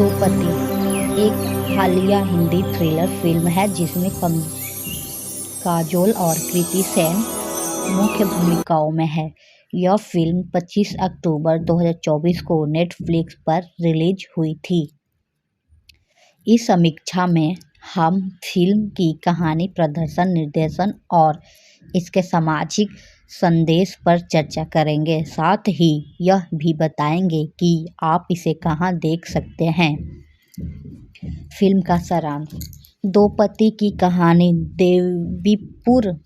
दो पति एक हालिया हिंदी थ्रिलर फिल्म है जिसमें काजोल और कृति सेन मुख्य भूमिकाओं में है। यह फिल्म 25 अक्टूबर 2024 को नेटफ्लिक्स पर रिलीज हुई थी। इस समीक्षा में हम फिल्म की कहानी, प्रदर्शन, निर्देशन और इसके सामाजिक संदेश पर चर्चा करेंगे। साथ ही यह भी बताएंगे कि आप इसे कहां देख सकते हैं। फिल्म का सारांश। दो पति की कहानी देवीपुर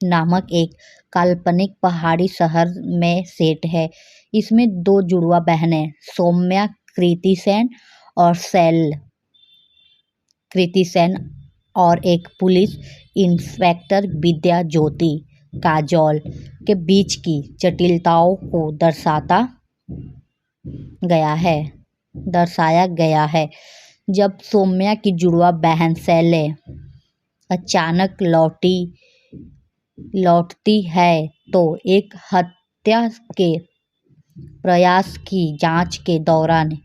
नामक एक काल्पनिक पहाड़ी शहर में सेट है। इसमें दो जुड़वा बहनें सौम्या कृति सेन और शैल कृति सेन और एक पुलिस इंस्पेक्टर विद्या ज्योति काजोल के बीच की जटिलताओं को दर्शाया गया है। जब सौम्या की जुड़वा बहन शैले अचानक लौटती है तो एक हत्या के प्रयास की जांच के दौरान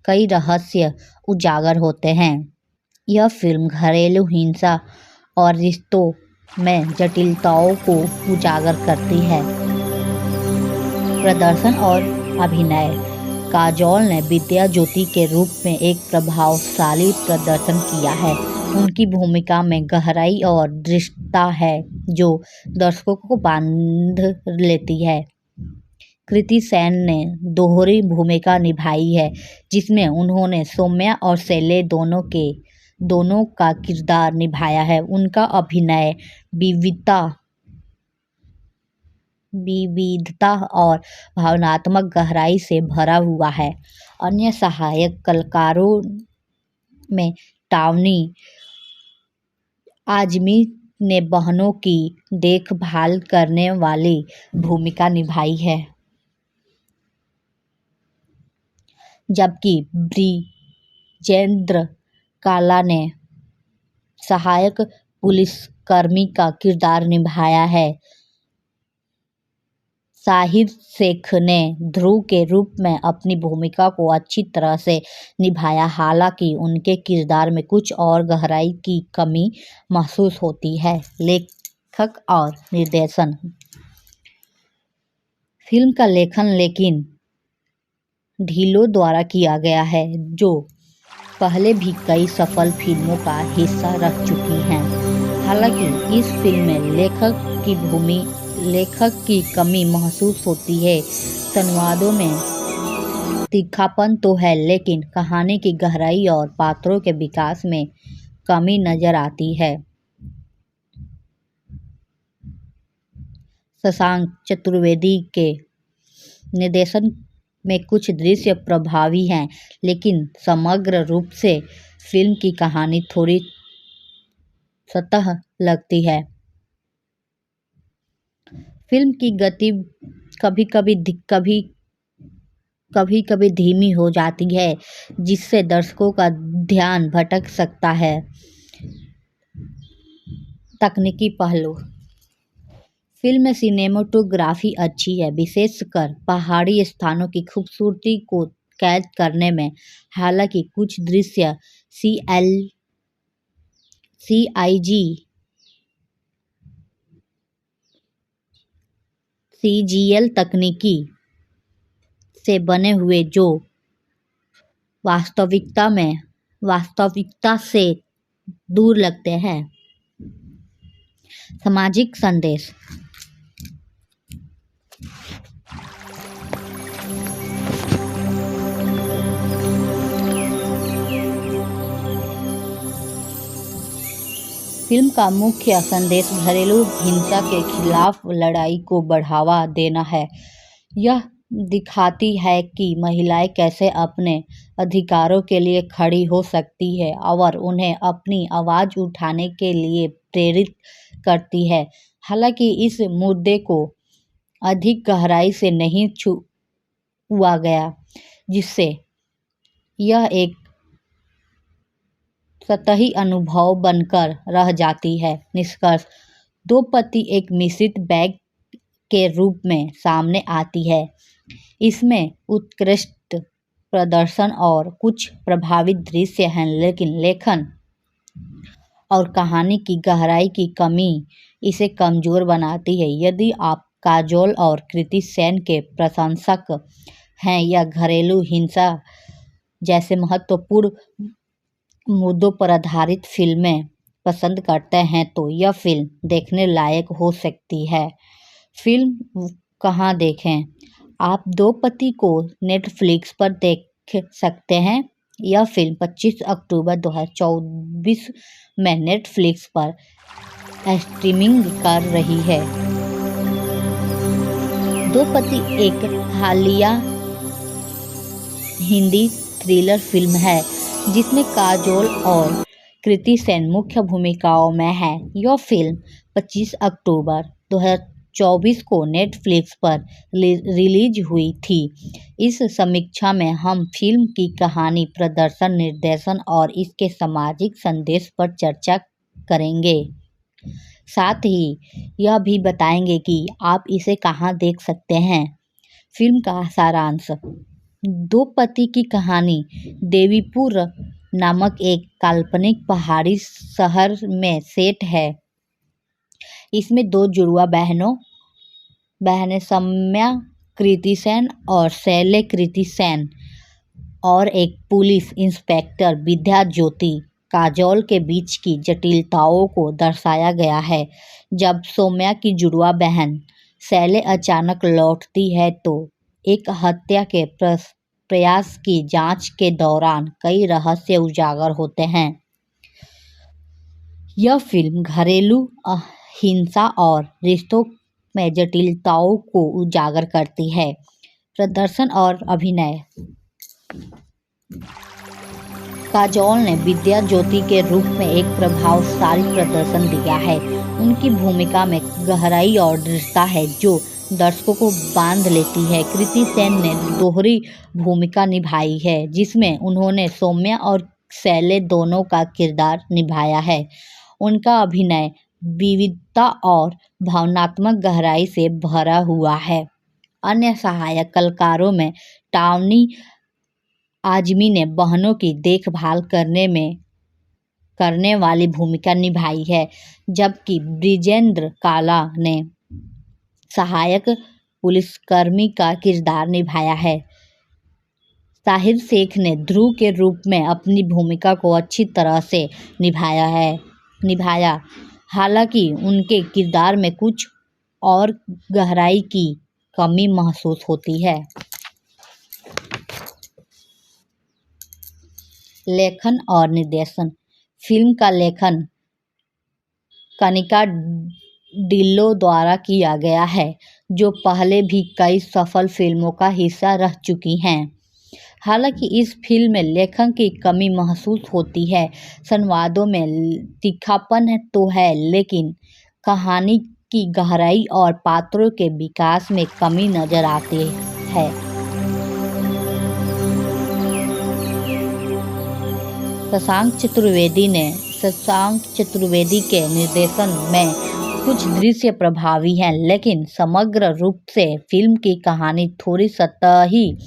कई रहस्य उजागर होते हैं। यह फिल्म घरेलू हिंसा और रिश्तों में जटिलताओं को उजागर करती है। प्रदर्शन और अभिनय। काजोल ने विद्या ज्योति के रूप में एक प्रभावशाली प्रदर्शन किया है। उनकी भूमिका में गहराई और दृढ़ता है जो दर्शकों को बांध लेती है। कृति सेन ने दोहरी भूमिका निभाई है जिसमें उन्होंने सौम्या और शैले दोनों का किरदार निभाया है। उनका अभिनय विविधता और भावनात्मक गहराई से भरा हुआ है। अन्य सहायक कलाकारों में टावनी आजमी ने बहनों की देखभाल करने वाली भूमिका निभाई है, जबकि ब्रिजेंद्र काला ने सहायक पुलिसकर्मी का किरदार निभाया है। शाहिद शेख ने ध्रुव के रूप में अपनी भूमिका को अच्छी तरह से निभाया, हालांकि उनके किरदार में कुछ और गहराई की कमी महसूस होती है। लेखक और निर्देशन। फिल्म का लेखन लेकिन ढिल्लों द्वारा किया गया है, जो पहले भी कई सफल फिल्मों का हिस्सा रह चुकी हैं। हालांकि इस फिल्म में लेखक की कमी महसूस होती है। संवादों में तीखापन तो है, लेकिन कहानी की गहराई और पात्रों के विकास में कमी नजर आती है। शशांक चतुर्वेदी के निर्देशन में कुछ दृश्य प्रभावी हैं, लेकिन समग्र रूप से फिल्म की कहानी थोड़ी सतह लगती है। फिल्म की गति कभी-कभी धीमी हो जाती है, जिससे दर्शकों का ध्यान भटक सकता है। तकनीकी पहलू। फिल्म में सिनेमेटोग्राफी अच्छी है, विशेषकर पहाड़ी स्थानों की खूबसूरती को कैद करने में। हालांकि कुछ दृश्य सीजीएल तकनीकी से बने हुए जो वास्तविकता से दूर लगते हैं। सामाजिक संदेश। फिल्म का मुख्य संदेश घरेलू हिंसा के खिलाफ लड़ाई को बढ़ावा देना है। यह दिखाती है कि महिलाएं कैसे अपने अधिकारों के लिए खड़ी हो सकती है और उन्हें अपनी आवाज उठाने के लिए प्रेरित करती है। हालांकि इस मुद्दे को अधिक गहराई से नहीं छुआ गया, जिससे यह एक सतही अनुभव बनकर रह जाती है। निष्कर्ष। दो पति एक मिश्रित बैग के रूप में सामने आती है। इसमें उत्कृष्ट प्रदर्शन और कुछ प्रभावित दृश्य हैं, लेकिन लेखन और कहानी की गहराई की कमी इसे कमजोर बनाती है। यदि आप काजोल और कृति सेन के प्रशंसक हैं या घरेलू हिंसा जैसे महत्वपूर्ण मुद्दों पर आधारित फिल्में पसंद करते हैं तो यह फिल्म देखने लायक हो सकती है। फिल्म कहाँ देखें? आप दो पति को नेटफ्लिक्स पर देख सकते हैं। यह फिल्म 25 अक्टूबर 2024 में नेटफ्लिक्स पर स्ट्रीमिंग कर रही है। दो पति एक हालिया हिंदी थ्रिलर फिल्म है जिसमें काजोल और कृति सेन मुख्य भूमिकाओं में है। यह फिल्म 25 अक्टूबर 2024 को नेटफ्लिक्स पर रिलीज हुई थी। इस समीक्षा में हम फिल्म की कहानी, प्रदर्शन, निर्देशन और इसके सामाजिक संदेश पर चर्चा करेंगे। साथ ही यह भी बताएंगे कि आप इसे कहां देख सकते हैं। फिल्म का सारांश। दो पति की कहानी देवीपुर नामक एक काल्पनिक पहाड़ी शहर में सेट है। इसमें दो जुड़वा बहनें सम्या कृति सेन और शैले कृति सेन और एक पुलिस इंस्पेक्टर विद्या ज्योति काजोल के बीच की जटिलताओं को दर्शाया गया है। जब सौम्या की जुड़वा बहन शैले अचानक लौटती है तो एक हत्या के प्रयास की जांच के दौरान कई रहस्य उजागर होते हैं। यह फिल्म घरेलू हिंसा और रिश्तों में जटिलताओं को उजागर करती है। प्रदर्शन और अभिनय। काजोल ने विद्या ज्योति के रूप में एक प्रभावशाली प्रदर्शन दिया है। उनकी भूमिका में गहराई और दृढ़ता है जो दर्शकों को बांध लेती है। कृति सेन ने दोहरी भूमिका निभाई है जिसमें उन्होंने सौम्या और शैले दोनों का किरदार निभाया है। उनका अभिनय विविधता और भावनात्मक गहराई से भरा हुआ है। अन्य सहायक कलाकारों में टावनी आजमी ने बहनों की देखभाल करने वाली भूमिका निभाई है, जबकि ब्रिजेंद्र काला ने सहायक पुलिसकर्मी का किरदार निभाया है। साहिर शेख ने ध्रुव के रूप में अपनी भूमिका को अच्छी तरह से निभाया, हालांकि उनके किरदार में कुछ और गहराई की कमी महसूस होती है। लेखन और निर्देशन। फिल्म का लेखन कनिका डिल्लो द्वारा किया गया है, जो पहले भी कई सफल फिल्मों का हिस्सा रह चुकी हैं। हालांकि इस फिल्म में लेखन की कमी महसूस होती है। संवादों में तीखापन तो है, लेकिन कहानी की गहराई और पात्रों के विकास में कमी नजर आती है। शशांक चतुर्वेदी के निर्देशन में कुछ दृश्य प्रभावी हैं, लेकिन समग्र रूप से फिल्म की कहानी थोड़ी सतही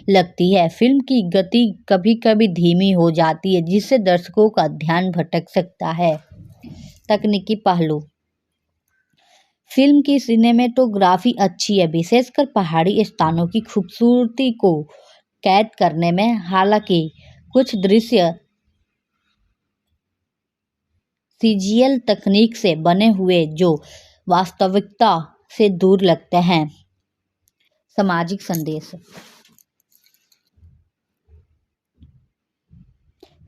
लगती है। फिल्म की गति कभी-कभी धीमी हो जाती है, जिससे दर्शकों का ध्यान भटक सकता है। तकनीकी पहलू। फिल्म की सिनेमेटोग्राफी अच्छी है, विशेषकर पहाड़ी स्थानों की खूबसूरती को कैद करने में। हालांकि कुछ दृश्य सीजीएल तकनीक से बने हुए जो वास्तविकता से दूर लगते हैं। सामाजिक संदेश।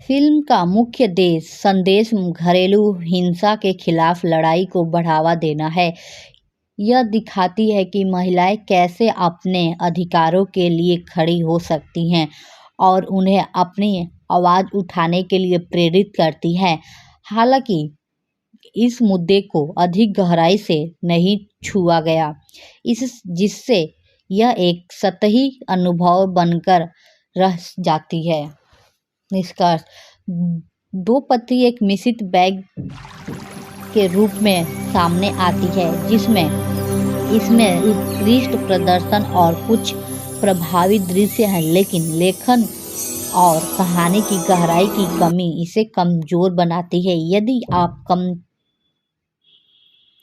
फिल्म का मुख्य संदेश घरेलू हिंसा के खिलाफ लड़ाई को बढ़ावा देना है। यह दिखाती है कि महिलाएं कैसे अपने अधिकारों के लिए खड़ी हो सकती हैं और उन्हें अपनी आवाज उठाने के लिए प्रेरित करती है। हालांकि इस मुद्दे को अधिक गहराई से नहीं छुआ गया, जिससे यह एक सतही अनुभव बनकर रह जाती है। निष्कर्ष। दो पति एक मिश्रित बैग के रूप में सामने आती है, जिसमें इसमें उत्कृष्ट प्रदर्शन और कुछ प्रभावी दृश्य हैं, लेकिन लेखन और कहानी की गहराई की कमी इसे कमजोर बनाती है। यदि आप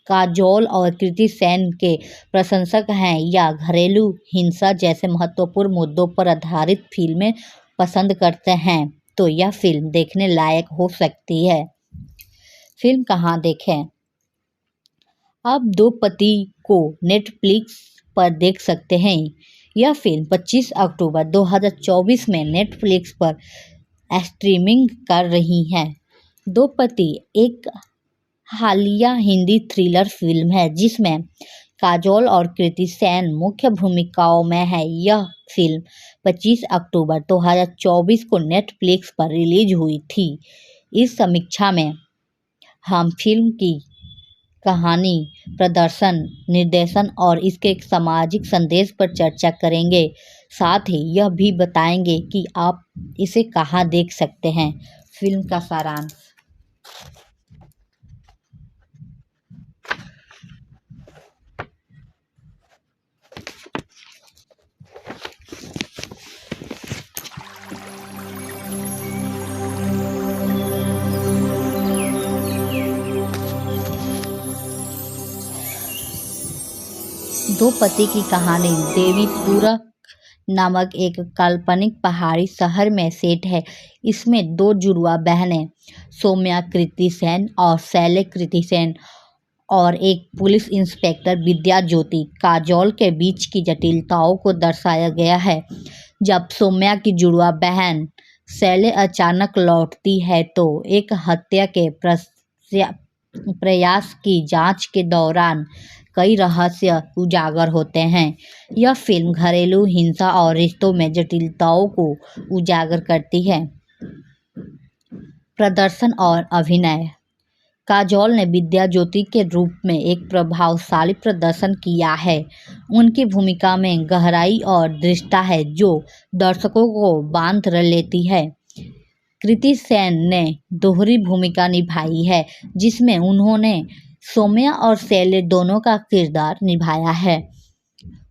काजोल और कृति सेन के प्रशंसक हैं या घरेलू हिंसा जैसे महत्वपूर्ण मुद्दों पर आधारित फिल्में पसंद करते हैं, तो यह फिल्म देखने लायक हो सकती है। फिल्म कहाँ देखें? आप दो पति को नेटफ्लिक्स पर देख सकते हैं। यह फिल्म 25 अक्टूबर 2024 में नेटफ्लिक्स पर स्ट्रीमिंग कर रही है। दो पति एक हालिया हिंदी थ्रिलर फिल्म है जिसमें काजोल और कृति सेन मुख्य भूमिकाओं में है। यह फिल्म 25 अक्टूबर 2024 को नेटफ्लिक्स पर रिलीज हुई थी। इस समीक्षा में हम फिल्म की कहानी, प्रदर्शन, निर्देशन और इसके सामाजिक संदेश पर चर्चा करेंगे। साथ ही यह भी बताएंगे कि आप इसे कहाँ देख सकते हैं। फिल्म का सारांश। दो पति की कहानी देवीपुरा नामक एक काल्पनिक पहाड़ी शहर में सेट है। इसमें दो जुड़वा बहनें सौम्या कृति सेन और शैले कृति सेन और एक पुलिस इंस्पेक्टर विद्या ज्योति काजोल के बीच की जटिलताओं को दर्शाया गया है। जब सौम्या की जुड़वा बहन शैले अचानक लौटती है तो एक हत्या के प्रयास की जांच के दौरान कई रहस्य उजागर होते हैं। यह फिल्म घरेलू हिंसा और रिश्तों में जटिलताओं को उजागर करती है। प्रदर्शन और अभिनय। काजोल ने विद्या ज्योति के रूप में एक प्रभावशाली प्रदर्शन किया है। उनकी भूमिका में गहराई और दृढ़ता है जो दर्शकों को बांध लेती है। कृति सेन ने दोहरी भूमिका निभाई है जिसमें उन्होंने सौम्या और शैले दोनों का किरदार निभाया है।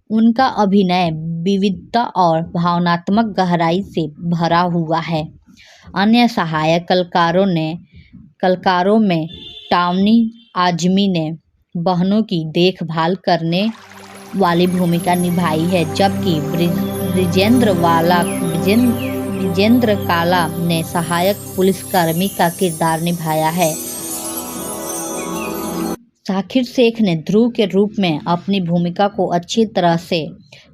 उनका अभिनय विविधता और भावनात्मक गहराई से भरा हुआ है। अन्य सहायक कलाकारों में टावनी आजमी ने बहनों की देखभाल करने वाली भूमिका निभाई है, जबकि विजेंद्र काला ने सहायक पुलिसकर्मी का किरदार निभाया है। जाकिर शेख ने ध्रुव के रूप में अपनी भूमिका को अच्छी तरह से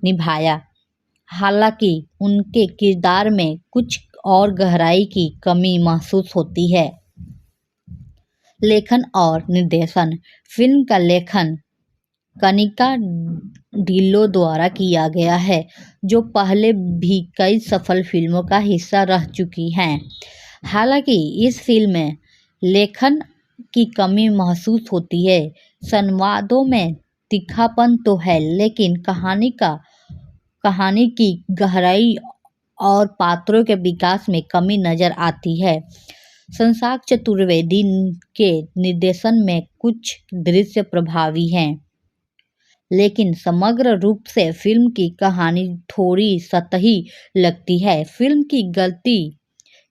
निभाया, हालांकि उनके किरदार में कुछ और गहराई की कमी महसूस होती है। लेखन और निर्देशन। फिल्म का लेखन कनिका ढिल्लों द्वारा किया गया है, जो पहले भी कई सफल फिल्मों का हिस्सा रह चुकी हैं। हालांकि इस फिल्म में लेखन की कमी महसूस होती है। संवादों में तीखापन तो है, लेकिन कहानी की गहराई और पात्रों के विकास में कमी नजर आती है। शशांक चतुर्वेदी के निर्देशन में कुछ दृश्य प्रभावी हैं, लेकिन समग्र रूप से फिल्म की कहानी थोड़ी सतही लगती है। फिल्म की गति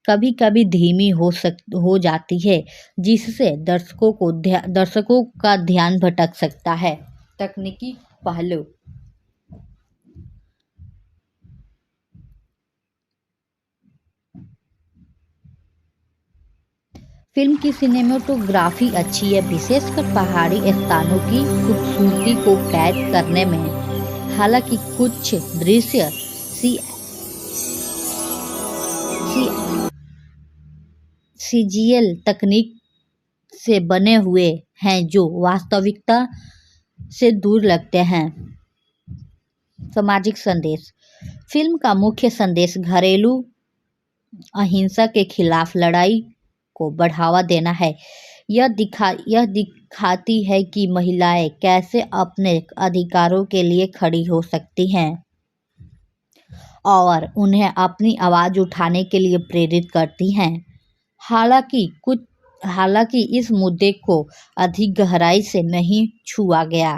कभी कभी धीमी हो जाती है, जिससे दर्शकों का ध्यान भटक सकता है। तकनीकी पहलू। फिल्म की सिनेमेटोग्राफी अच्छी है, विशेषकर पहाड़ी स्थानों की खूबसूरती को कैद करने में। हालांकि कुछ दृश्य सीजीएल तकनीक से बने हुए हैं जो वास्तविकता से दूर लगते हैं। सामाजिक संदेश। फिल्म का मुख्य संदेश घरेलू अहिंसा के खिलाफ लड़ाई को बढ़ावा देना है। यह दिखाती है कि महिलाएं कैसे अपने अधिकारों के लिए खड़ी हो सकती हैं और उन्हें अपनी आवाज उठाने के लिए प्रेरित करती हैं। हालांकि इस मुद्दे को अधिक गहराई से नहीं छुआ गया,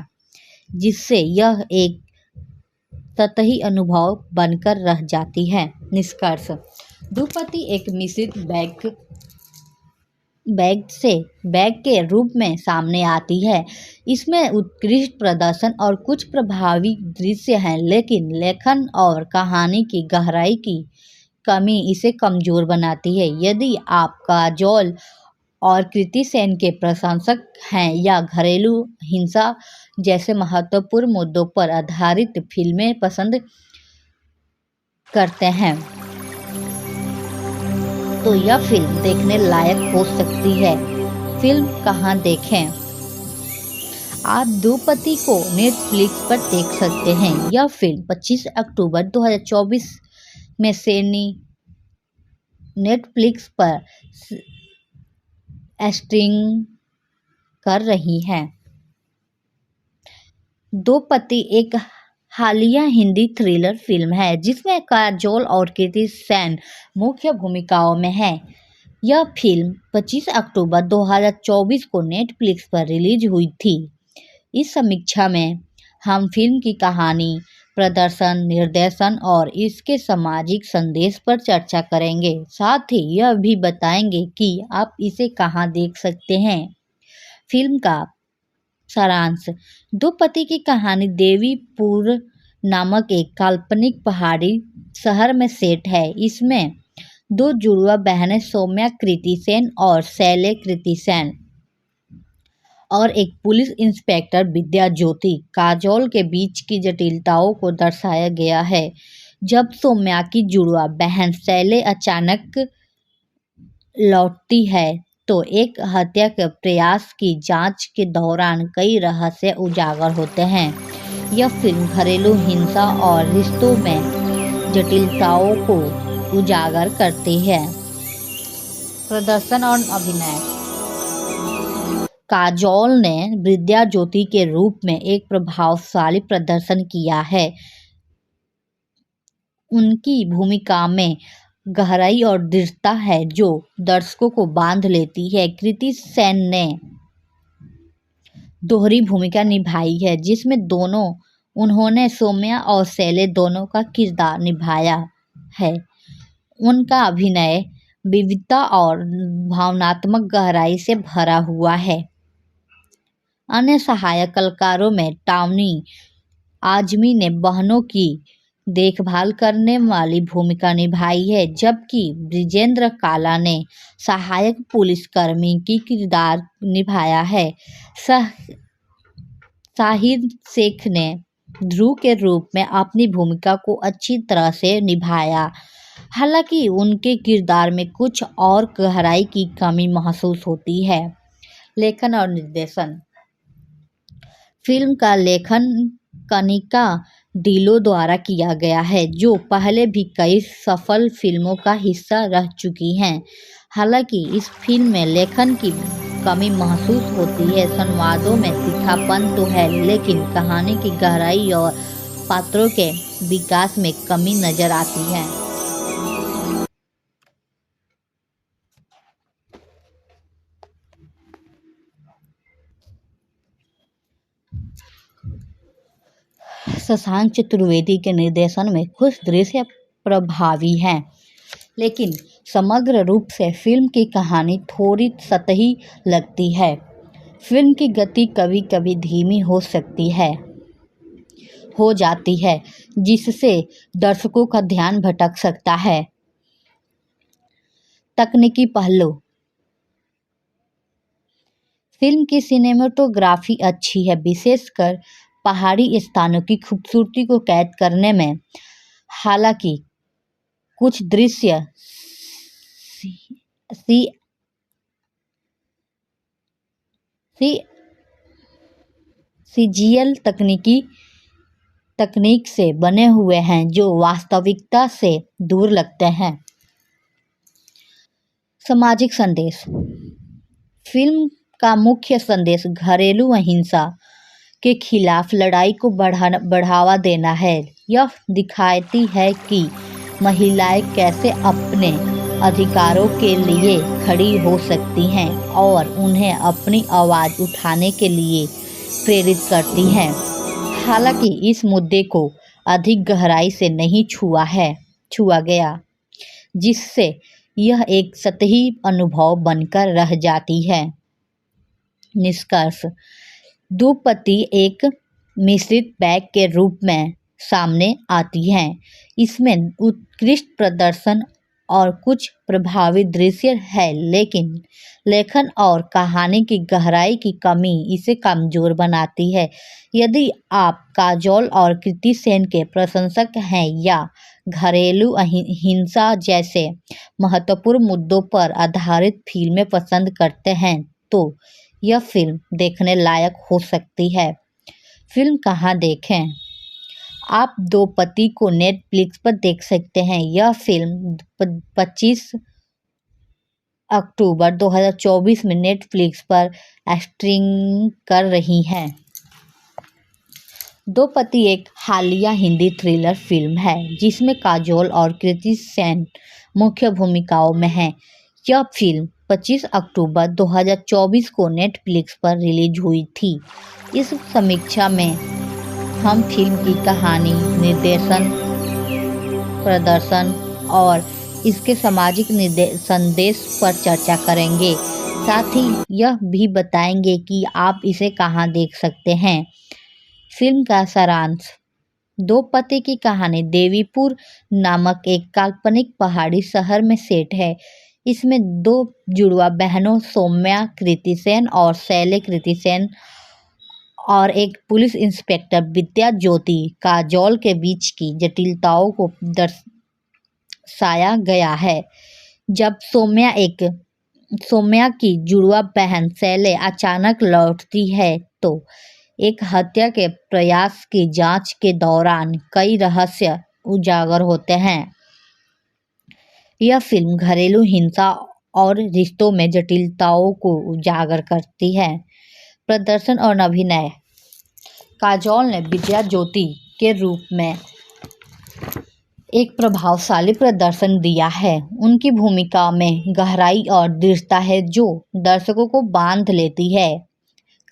जिससे यह एक सतही अनुभव बनकर रह जाती है। निष्कर्ष: द्रौपदी एक मिश्रित बैग के रूप में सामने आती है। इसमें उत्कृष्ट प्रदर्शन और कुछ प्रभावी दृश्य हैं, लेकिन लेखन और कहानी की गहराई की कमी इसे कमजोर बनाती है। यदि आप काजोल और कृति सेन के प्रशंसक हैं या घरेलू हिंसा जैसे महत्वपूर्ण मुद्दों पर आधारित फिल्में पसंद करते हैं, तो यह फिल्म देखने लायक हो सकती है। फिल्म कहाँ देखें? आप द्रौपदी को नेटफ्लिक्स पर देख सकते हैं। यह फिल्म 25 अक्टूबर 2024 में से नेटफ्लिक्स पर स्ट्रीमिंग कर रही है। द्रौपदी एक हालिया हिंदी थ्रिलर फिल्म है जिसमें काजोल और कृति सेन मुख्य भूमिकाओं में हैं। यह फिल्म 25 अक्टूबर 2024 को नेटफ्लिक्स पर रिलीज हुई थी। इस समीक्षा में हम फिल्म की कहानी, प्रदर्शन, निर्देशन और इसके सामाजिक संदेश पर चर्चा करेंगे। साथ ही यह भी बताएंगे कि आप इसे कहां देख सकते हैं। फिल्म का सारांश: द्रौपदी की कहानी देवीपुर नामक एक काल्पनिक पहाड़ी शहर में सेट है। इसमें दो जुड़वा बहनें सौम्या कृति सेन और शैले कृति सेन और एक पुलिस इंस्पेक्टर विद्या ज्योति काजोल के बीच की जटिलताओं को दर्शाया गया है। जब सौम्या की जुड़वा बहन शैले अचानक लौटती है तो एक हत्या के प्रयास की जांच के दौरान कई रहस्य उजागर होते हैं। यह फिल्म घरेलू हिंसा और रिश्तों में जटिलताओं को उजागर करती है। प्रदर्शन और अभिनय: काजोल ने विद्या ज्योति के रूप में एक प्रभावशाली प्रदर्शन किया है। उनकी भूमिका में गहराई और दृढ़ता है जो दर्शकों को बांध लेती है। कृति सेन ने दोहरी भूमिका निभाई है जिसमें उन्होंने सौम्या और शैले दोनों का किरदार निभाया है। उनका अभिनय विविधता और भावनात्मक गहराई से भरा हुआ है। अन्य सहायक कलाकारों में टॉनी आजमी ने बहनों की देखभाल करने वाली भूमिका निभाई है, जबकि ब्रिजेंद्र काला ने सहायक पुलिसकर्मी की किरदार निभाया है। शाहिद शेख ने ध्रुव के रूप में अपनी भूमिका को अच्छी तरह से निभाया, हालांकि उनके किरदार में कुछ और गहराई की कमी महसूस होती है। लेखन और निर्देशन: फिल्म का लेखन कनिका डिल्लो द्वारा किया गया है, जो पहले भी कई सफल फिल्मों का हिस्सा रह चुकी हैं। हालांकि इस फिल्म में लेखन की कमी महसूस होती है। संवादों में तीखापन तो है, लेकिन कहानी की गहराई और पात्रों के विकास में कमी नजर आती है। शशांक चतुर्वेदी के निर्देशन में कुछ दृश्य प्रभावी हैं, लेकिन समग्र रूप से फिल्म की कहानी थोड़ी सतही लगती है। फिल्म की गति कभी कभी धीमी हो जाती है, जिससे दर्शकों का ध्यान भटक सकता है। तकनीकी पहलू: फिल्म की सिनेमेटोग्राफी अच्छी है, विशेषकर पहाड़ी स्थानों की खूबसूरती को कैद करने में। हालांकि कुछ दृश्य सीजीएल तकनीक से बने हुए हैं जो वास्तविकता से दूर लगते हैं। सामाजिक संदेश: फिल्म का मुख्य संदेश घरेलू हिंसा के खिलाफ लड़ाई को बढ़ावा देना है। यह दिखाती है कि महिलाएं कैसे अपने अधिकारों के लिए खड़ी हो सकती हैं और उन्हें अपनी आवाज़ उठाने के लिए प्रेरित करती हैं। हालांकि इस मुद्दे को अधिक गहराई से नहीं छुआ गया, जिससे यह एक सतही अनुभव बनकर रह जाती है। निष्कर्ष: दुपत्ती एक मिश्रित बैग के रूप में सामने आती है। इसमें उत्कृष्ट प्रदर्शन और कुछ प्रभावी दृश्य है, लेकिन लेखन और कहानी की गहराई की कमी इसे कमजोर बनाती है। यदि आप काजोल और कृति सेन के प्रशंसक हैं या घरेलू हिंसा जैसे महत्वपूर्ण मुद्दों पर आधारित फिल्में पसंद करते हैं, तो यह फिल्म देखने लायक हो सकती है। फिल्म कहाँ देखें? आप दुपत्ती को नेटफ्लिक्स पर देख सकते हैं। यह फिल्म 25 अक्टूबर 2024 में नेटफ्लिक्स पर स्ट्रीमिंग कर रही है। दुपत्ती एक हालिया हिंदी थ्रिलर फिल्म है जिसमें काजोल और कृति सेन मुख्य भूमिकाओं में हैं। यह फिल्म 25 अक्टूबर 2024 को नेटफ्लिक्स पर रिलीज हुई थी। इस समीक्षा में हम फिल्म की कहानी, निर्देशन, प्रदर्शन और इसके सामाजिक संदेश पर चर्चा करेंगे। साथ ही यह भी बताएंगे कि आप इसे कहां देख सकते हैं। फिल्म का सारांश: दुपत्ती की कहानी देवीपुर नामक एक काल्पनिक पहाड़ी शहर में सेट है। इसमें दो जुड़वा बहनों सौम्या कृति सेन और शैले कृति सेन और एक पुलिस इंस्पेक्टर विद्या ज्योति काजोल के बीच की जटिलताओं को दर्शाया गया है। जब सौम्या की जुड़वा बहन शैले अचानक लौटती है तो एक हत्या के प्रयास की जांच के दौरान कई रहस्य उजागर होते हैं। यह फिल्म घरेलू हिंसा और रिश्तों में जटिलताओं को उजागर करती है। प्रदर्शन और अभिनय: काजोल ने विद्या ज्योति के रूप में एक प्रभावशाली प्रदर्शन दिया है। उनकी भूमिका में गहराई और दृढ़ता है जो दर्शकों को बांध लेती है।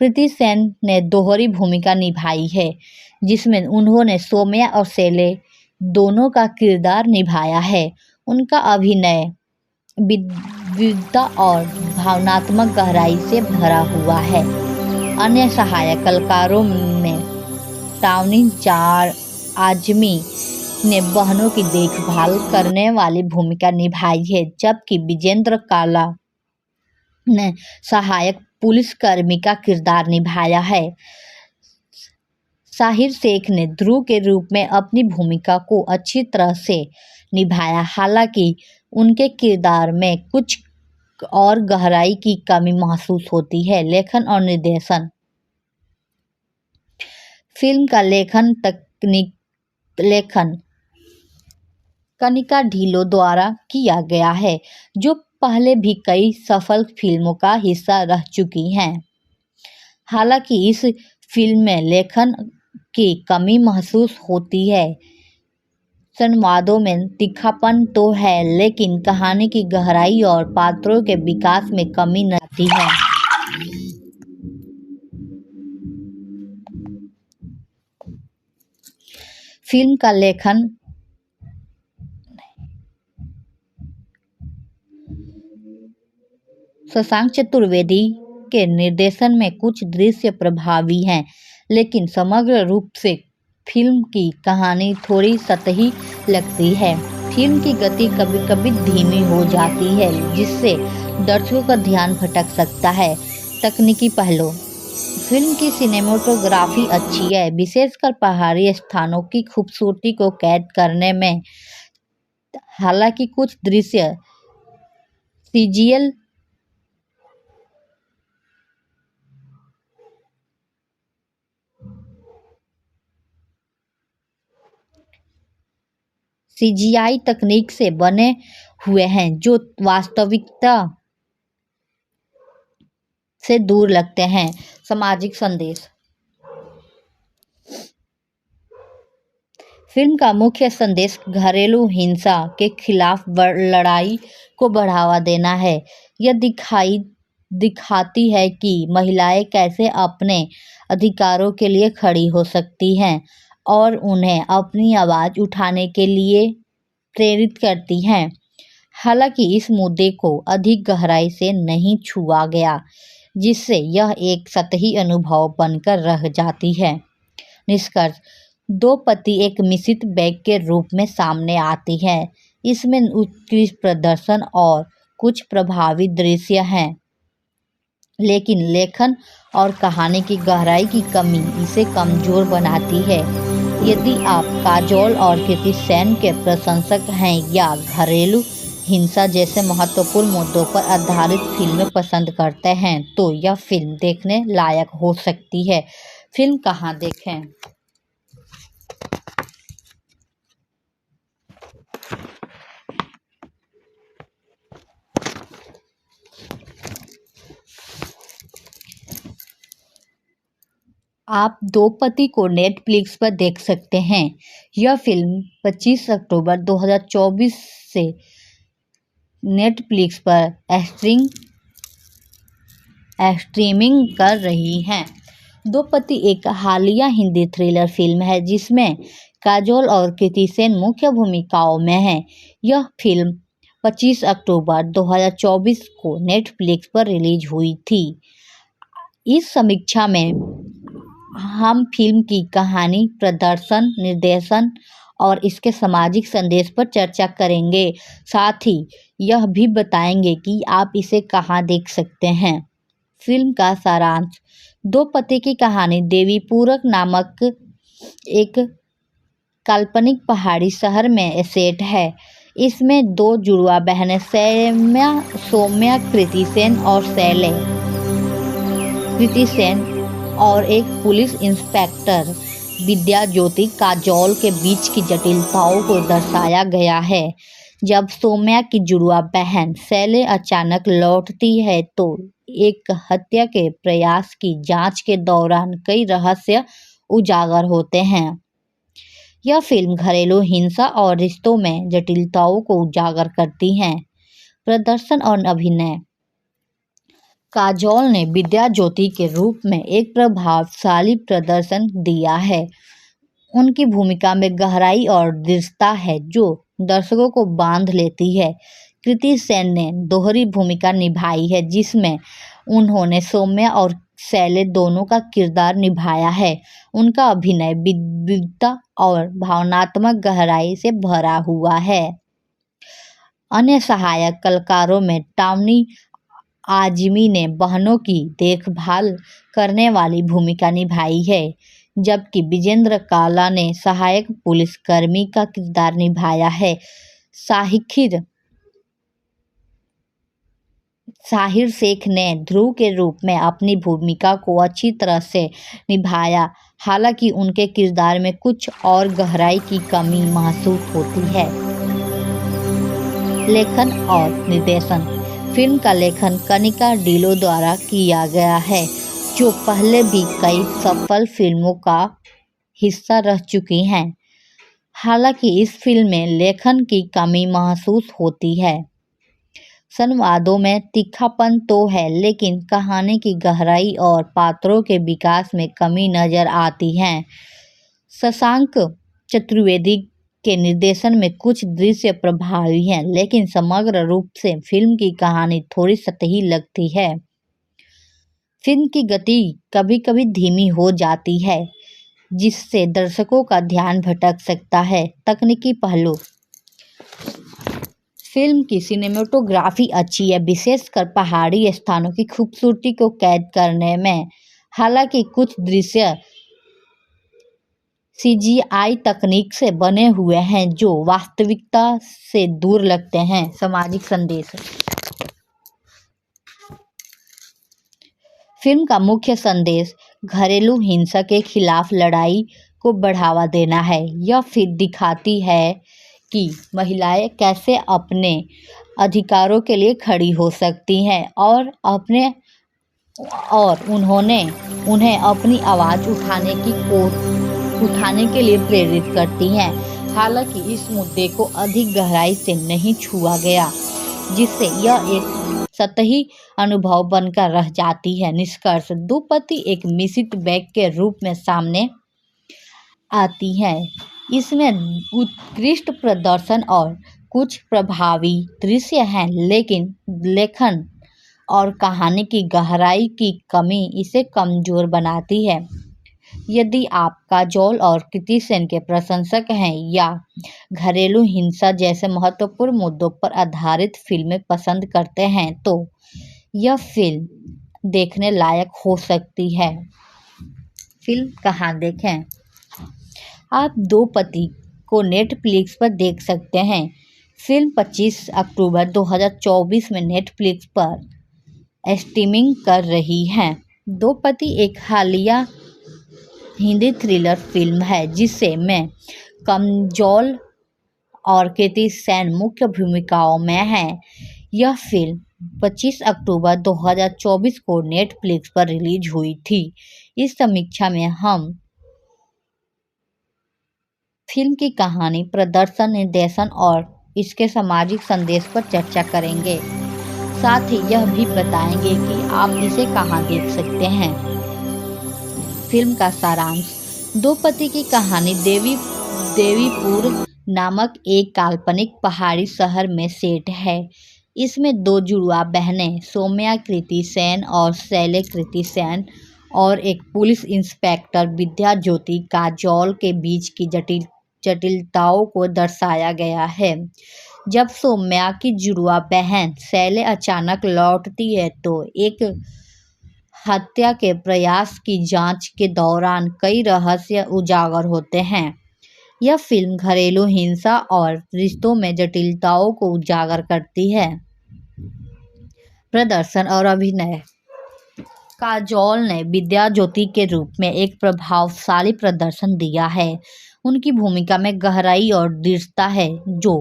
कृति सेन ने दोहरी भूमिका निभाई है जिसमें उन्होंने सौम्या और शैले दोनों का किरदार निभाया है। उनका अभिनय विविधता और भावनात्मक गहराई से भरा हुआ है। अन्य सहायक कलाकारों में टाउनी चार आजमी ने बहनों की देखभाल करने वाली भूमिका निभाई है, जबकि विजेंद्र काला ने सहायक पुलिसकर्मी का किरदार निभाया है। साहिर शेख ने ध्रुव के रूप में अपनी भूमिका को अच्छी तरह से निभाया, हालांकि उनके किरदार में कुछ और गहराई की कमी महसूस होती है। लेखन और निर्देशन: फिल्म का लेखन कनिका ढिल्लों द्वारा किया गया है, जो पहले भी कई सफल फिल्मों का हिस्सा रह चुकी हैं। हालांकि इस फिल्म में लेखन की कमी महसूस होती है। संवादों में तीखापन तो है, लेकिन कहानी की गहराई और पात्रों के विकास में कमी न आती है। फिल्म का लेखन शशांक चतुर्वेदी के निर्देशन में कुछ दृश्य प्रभावी हैं, लेकिन समग्र रूप से फिल्म की कहानी थोड़ी सतही लगती है। फिल्म की गति कभी कभी धीमी हो जाती है, जिससे दर्शकों का ध्यान भटक सकता है। तकनीकी पहलू: फिल्म की सिनेमेटोग्राफी अच्छी है, विशेषकर पहाड़ी स्थानों की खूबसूरती को कैद करने में। हालांकि कुछ दृश्य सीजीआई तकनीक से बने हुए हैं जो वास्तविकता से दूर लगते हैं। सामाजिक संदेश: फिल्म का मुख्य संदेश घरेलू हिंसा के खिलाफ लड़ाई को बढ़ावा देना है। यह दिखाती है कि महिलाएं कैसे अपने अधिकारों के लिए खड़ी हो सकती हैं और उन्हें अपनी आवाज़ उठाने के लिए प्रेरित करती हैं। हालांकि इस मुद्दे को अधिक गहराई से नहीं छुआ गया, जिससे यह एक सतही अनुभव बनकर रह जाती है। निष्कर्ष: दो पति एक मिश्रित बैग के रूप में सामने आती है। इसमें उत्कृष्ट प्रदर्शन और कुछ प्रभावी दृश्य हैं, लेकिन लेखन और कहानी की गहराई की कमी इसे कमजोर बनाती है। यदि आप काजोल और कृति सेन के प्रशंसक हैं या घरेलू हिंसा जैसे महत्वपूर्ण मुद्दों पर आधारित फिल्में पसंद करते हैं, तो यह फिल्म देखने लायक हो सकती है। फिल्म कहाँ देखें? आप दो पति को नेटफ्लिक्स पर देख सकते हैं। यह फिल्म 25 अक्टूबर 2024 से नेटफ्लिक्स पर स्ट्रीमिंग कर रही है। दो पति एक हालिया हिंदी थ्रिलर फिल्म है जिसमें काजोल और कृति सेन मुख्य भूमिकाओं में हैं। यह फिल्म 25 अक्टूबर 2024 को नेटफ्लिक्स पर रिलीज हुई थी। इस समीक्षा में हम फिल्म की कहानी, प्रदर्शन, निर्देशन और इसके सामाजिक संदेश पर चर्चा करेंगे। साथ ही यह भी बताएंगे कि आप इसे कहां देख सकते हैं। फिल्म का सारांश: दो पति की कहानी देवीपुरम नामक एक काल्पनिक पहाड़ी शहर में सेट है। इसमें दो जुड़वा बहनें सौम्या कृति सेन और एक पुलिस इंस्पेक्टर विद्या ज्योति काजोल के बीच की जटिलताओं को दर्शाया गया है। जब सौम्या की जुड़वा बहन शैले अचानक लौटती है तो एक हत्या के प्रयास की जांच के दौरान कई रहस्य उजागर होते हैं। यह फिल्म घरेलू हिंसा और रिश्तों में जटिलताओं को उजागर करती है। प्रदर्शन और अभिनय: काजोल ने विद्या ज्योति के रूप में एक प्रभावशाली प्रदर्शन दिया है। उनकी भूमिका में गहराई और दृढ़ता है जो दर्शकों को बांध लेती है। कृति सेन ने दोहरी भूमिका निभाई है जिसमें उन्होंने सौम्या और शैले दोनों का किरदार निभाया है। उनका अभिनय विविधता और भावनात्मक गहराई से भरा हुआ है। अन्य सहायक कलाकारों में टॉनी आजमी ने बहनों की देखभाल करने वाली भूमिका निभाई है, जबकि विजेंद्र काला ने सहायक पुलिसकर्मी का किरदार निभाया है। साहिर शेख ने ध्रुव के रूप में अपनी भूमिका को अच्छी तरह से निभाया, हालांकि उनके किरदार में कुछ और गहराई की कमी महसूस होती है। लेखन और निर्देशन: फिल्म का लेखन कनिका डिल्लो द्वारा किया गया है, जो पहले भी कई सफल फिल्मों का हिस्सा रह चुकी हैं। हालांकि इस फिल्म में लेखन की कमी महसूस होती है। संवादों में तीखापन तो है, लेकिन कहानी की गहराई और पात्रों के विकास में कमी नजर आती है। शशांक चतुर्वेदी के निर्देशन में कुछ दृश्य प्रभावी हैं, लेकिन समग्र रूप से फिल्म की कहानी थोड़ी सतही लगती है। फिल्म की गति कभी-कभी धीमी हो जाती है, जिससे दर्शकों का ध्यान भटक सकता है। तकनीकी पहलू: फिल्म की सिनेमेटोग्राफी अच्छी है, विशेषकर पहाड़ी स्थानों की खूबसूरती को कैद करने में। हालांकि कुछ दृश्य सीजीआई तकनीक से बने हुए हैं जो वास्तविकता से दूर लगते हैं। सामाजिक संदेश: फिल्म का मुख्य संदेश घरेलू हिंसा के खिलाफ लड़ाई को बढ़ावा देना है। यह फिल्म दिखाती है कि महिलाएं कैसे अपने अधिकारों के लिए खड़ी हो सकती हैं और उन्हें अपनी आवाज़ उठाने के लिए प्रेरित करती हैं। हालांकि इस मुद्दे को अधिक गहराई से नहीं छुआ गया, जिससे यह एक सतही अनुभव बनकर रह जाती है। निष्कर्ष: दो पति एक मिश्रित बैग के रूप में सामने आती हैं। इसमें उत्कृष्ट प्रदर्शन और कुछ प्रभावी दृश्य हैं, लेकिन लेखन और कहानी की गहराई की कमी इसे कमजोर बनाती है। यदि आप काजोल और कृति सेन के प्रशंसक हैं या घरेलू हिंसा जैसे महत्वपूर्ण मुद्दों पर आधारित फिल्में पसंद करते हैं, तो यह फिल्म देखने लायक हो सकती है। फिल्म कहाँ देखें? आप दो पति को नेटफ्लिक्स पर देख सकते हैं। फिल्म 25 अक्टूबर 2024 में नेटफ्लिक्स पर स्ट्रीमिंग कर रही है। दो पति एक हालिया हिंदी थ्रिलर फिल्म है जिसे में काजोल और कृति सेन मुख्य भूमिकाओं में हैं। यह फिल्म 25 अक्टूबर 2024 को नेटफ्लिक्स पर रिलीज हुई थी। इस समीक्षा में हम फिल्म की कहानी, प्रदर्शन, निर्देशन और इसके सामाजिक संदेश पर चर्चा करेंगे। साथ ही यह भी बताएंगे कि आप इसे कहां देख सकते हैं। फिल्म का सारांश: दो पति की कहानी देवीपुर नामक एक काल्पनिक पहाड़ी शहर में सेट है। इसमें दो जुड़वा बहनें सौम्या कृति सेन और शैले कृति सेन और एक पुलिस इंस्पेक्टर विद्या ज्योति काजोल के बीच की जटिलताओं को दर्शाया गया है। जब सौम्या की जुड़वा बहन शैले अचानक लौटती है तो एक हत्या के प्रयास की जांच के दौरान कई रहस्य उजागर होते हैं। यह फिल्म घरेलू हिंसा और रिश्तों में जटिलताओं को उजागर करती है। प्रदर्शन और अभिनय: काजोल ने विद्या ज्योति के रूप में एक प्रभावशाली प्रदर्शन दिया है। उनकी भूमिका में गहराई और दृढ़ता है जो